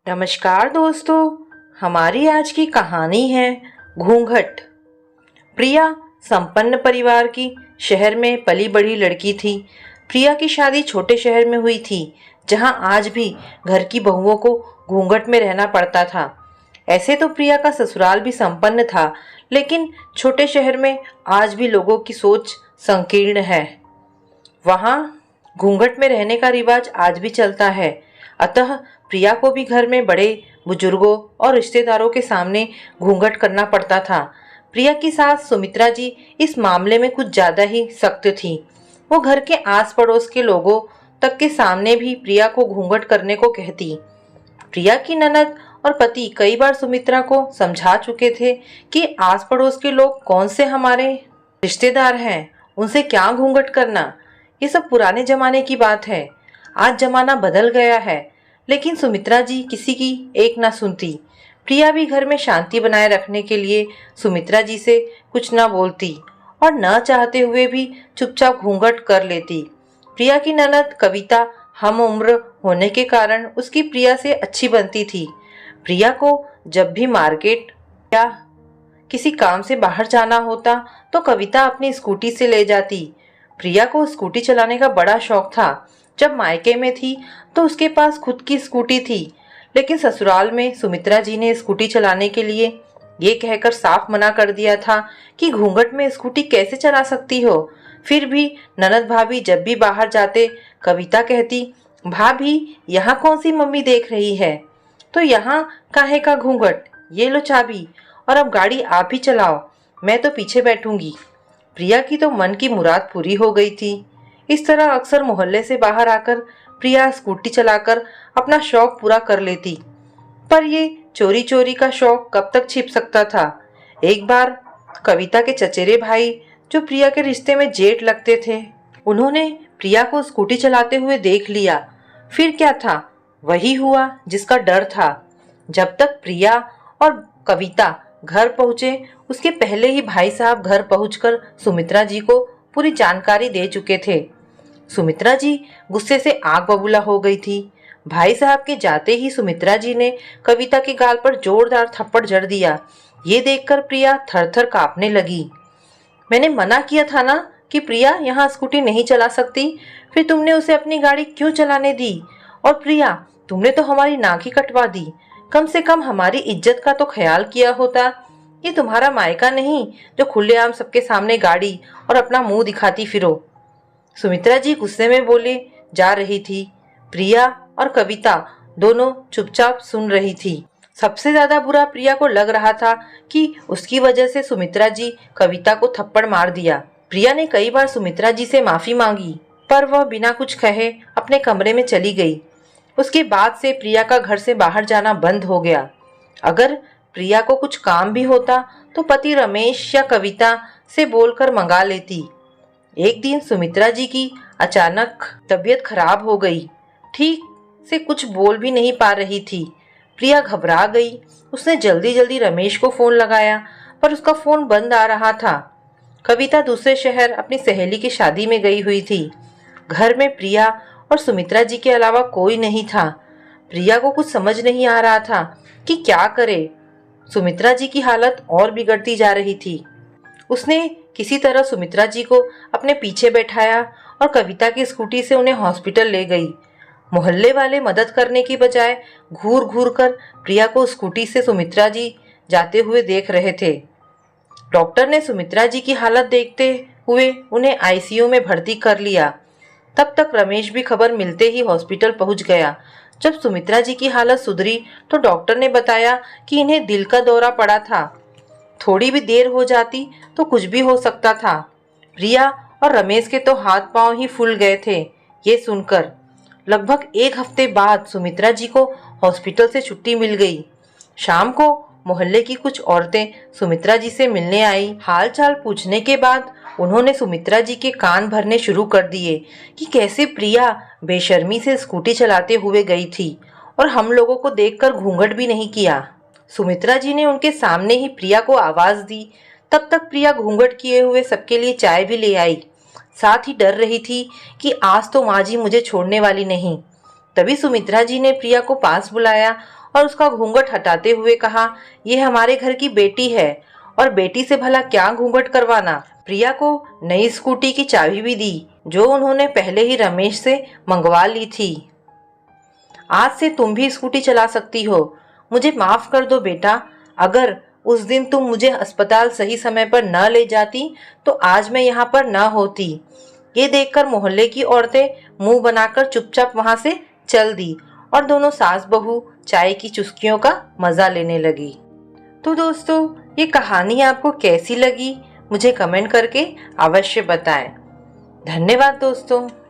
नमस्कार दोस्तों, हमारी आज की कहानी है घूंघट। प्रिया संपन्न परिवार की शहर में पली बड़ी लड़की थी। प्रिया की शादी छोटे शहर में हुई थी, जहां आज भी घर की बहुओं को घूंघट में रहना पड़ता था। ऐसे तो प्रिया का ससुराल भी संपन्न था, लेकिन छोटे शहर में आज भी लोगों की सोच संकीर्ण है। वहां घूंघट में रहने का रिवाज आज भी चलता है। अतः प्रिया को भी घर में बड़े बुजुर्गों और रिश्तेदारों के सामने घूंघट करना पड़ता था। प्रिया की सास सुमित्रा जी इस मामले में कुछ ज्यादा ही सख्त थी। वो घर के आस पड़ोस के लोगों तक के सामने भी प्रिया को घूंघट करने को कहती। प्रिया की ननद और पति कई बार सुमित्रा को समझा चुके थे कि आस पड़ोस के लोग कौन से हमारे रिश्तेदार हैं, उनसे क्या घूंघट करना। ये सब पुराने जमाने की बात है। आज जमाना बदल गया है, लेकिन सुमित्रा जी किसी की एक ना सुनती। प्रिया भी घर में शांति बनाए रखने के लिए सुमित्रा जी से कुछ ना बोलती और न चाहते हुए भी चुपचाप घूंघट कर लेती। प्रिया की ननद कविता हम उम्र होने के कारण उसकी प्रिया से अच्छी बनती थी। प्रिया को जब भी मार्केट या किसी काम से बाहर जाना होता तो कविता अपनी स्कूटी से ले जाती। प्रिया को स्कूटी चलाने का बड़ा शौक था। जब मायके में थी तो उसके पास खुद की स्कूटी थी, लेकिन ससुराल में सुमित्रा जी ने स्कूटी चलाने के लिए ये कहकर साफ मना कर दिया था कि घूंघट में स्कूटी कैसे चला सकती हो। फिर भी ननद भाभी जब भी बाहर जाते कविता कहती, भाभी यहाँ कौन सी मम्मी देख रही है, तो यहाँ काहे का घूंघट, ये लो चाबी और अब गाड़ी आप ही चलाओ, मैं तो पीछे बैठूंगी। प्रिया की तो मन की मुराद पूरी हो गई थी। इस तरह अक्सर मोहल्ले से बाहर आकर प्रिया स्कूटी चलाकर अपना शौक पूरा कर लेती। पर ये चोरी चोरी का शौक कब तक छिप सकता था। एक बार कविता के चचेरे भाई, जो प्रिया के रिश्ते में जेठ लगते थे, उन्होंने प्रिया को स्कूटी चलाते हुए देख लिया। फिर क्या था, वही हुआ जिसका डर था। जब तक प्रिया और कविता घर पहुंचे, उसके पहले ही भाई साहब घर पहुंचकर सुमित्रा जी को पूरी जानकारी दे चुके थे। सुमित्रा जी गुस्से से आग बबूला हो गई थी। भाई साहब के जाते ही सुमित्रा जी ने कविता के गाल पर जोरदार थप्पड़ जड़ दिया। ये देखकर प्रिया थर-थर कांपने लगी। मैंने मना किया था ना कि प्रिया यहाँ स्कूटी नहीं चला सकती, फिर तुमने उसे अपनी गाड़ी क्यों चलाने दी। और प्रिया, तुमने तो हमारी नाक ही कटवा दी। कम से कम हमारी इज्जत का तो ख्याल किया होता। ये तुम्हारा मायका नहीं जो खुलेआम सबके सामने गाड़ी और अपना मुंह दिखाती फिरो। सुमित्रा जी गुस्से में बोले जा रही थी। प्रिया और कविता दोनों चुपचाप सुन रही थी। सबसे ज्यादा बुरा प्रिया को लग रहा था कि उसकी वजह से सुमित्रा जी कविता को थप्पड़ मार दिया। प्रिया ने कई बार सुमित्रा जी से माफी मांगी, पर वह बिना कुछ कहे अपने कमरे में चली गई। उसके बाद से प्रिया का घर से बाहर जाना बंद हो गया। अगर प्रिया को कुछ काम भी होता तो पति रमेश या कविता से बोलकर मंगा लेती। एक दिन सुमित्रा जी की अचानक तबीयत खराब हो गई। ठीक से कुछ बोल भी नहीं पा रही थी। प्रिया घबरा गई। उसने जल्दी जल्दी रमेश को फोन लगाया, पर उसका फोन बंद आ रहा था। कविता दूसरे शहर अपनी सहेली की शादी में गई हुई थी। घर में प्रिया और सुमित्रा जी के अलावा कोई नहीं था। प्रिया को कुछ समझ नहीं आ रहा था कि क्या करे। सुमित्रा जी की हालत और बिगड़ती जा रही थी। उसने किसी तरह सुमित्रा जी को अपने पीछे बैठाया और कविता की स्कूटी से उन्हें हॉस्पिटल ले गई। मोहल्ले वाले मदद करने की बजाय घूर घूर कर प्रिया को स्कूटी से सुमित्रा जी जाते हुए देख रहे थे। डॉक्टर ने सुमित्रा जी की हालत देखते हुए उन्हें आईसीयू में भर्ती कर लिया। तब तक रमेश भी खबर मिलते ही हॉस्पिटल पहुंच गया। जब सुमित्रा जी की हालत सुधरी तो डॉक्टर ने बताया कि इन्हें दिल का दौरा पड़ा था। थोड़ी भी देर हो जाती तो कुछ भी हो सकता था। प्रिया और रमेश के तो हाथ पांव ही फूल गए थे ये सुनकर। लगभग एक हफ्ते बाद सुमित्रा जी को हॉस्पिटल से छुट्टी मिल गई। शाम को मोहल्ले की कुछ औरतें सुमित्रा जी से मिलने आई। हाल चाल पूछने के बाद उन्होंने सुमित्रा जी के कान भरने शुरू कर दिए कि कैसे प्रिया बेशर्मी से स्कूटी चलाते हुए गई थी और हम लोगों को देखकर घूंघट भी नहीं किया। सुमित्रा जी ने उनके सामने ही प्रिया को आवाज दी। तब तक प्रिया घूंघट किए हुए सबके लिए चाय भी ले आई। साथ ही डर रही थी कि आज तो माँ जी मुझे छोड़ने वाली नहीं। तभी सुमित्रा जी ने प्रिया को पास बुलाया और उसका घूंघट हटाते हुए कहा, ये हमारे घर की बेटी है और बेटी से भला क्या घूंघट करवाना। प्रिया को नई स्कूटी की चाबी भी दी जो उन्होंने पहले ही रमेश से मंगवा ली थी। आज से तुम भी स्कूटी चला सकती हो। मुझे माफ कर दो बेटा, अगर उस दिन तुम मुझे अस्पताल सही समय पर न ले जाती तो आज मैं यहाँ पर न होती। ये देखकर मोहल्ले की औरतें मुंह बनाकर चुपचाप वहां से चल दी और दोनों सास बहू चाय की चुस्कियों का मजा लेने लगी। तो दोस्तों, ये कहानी आपको कैसी लगी मुझे कमेंट करके अवश्य बताएं। धन्यवाद दोस्तों।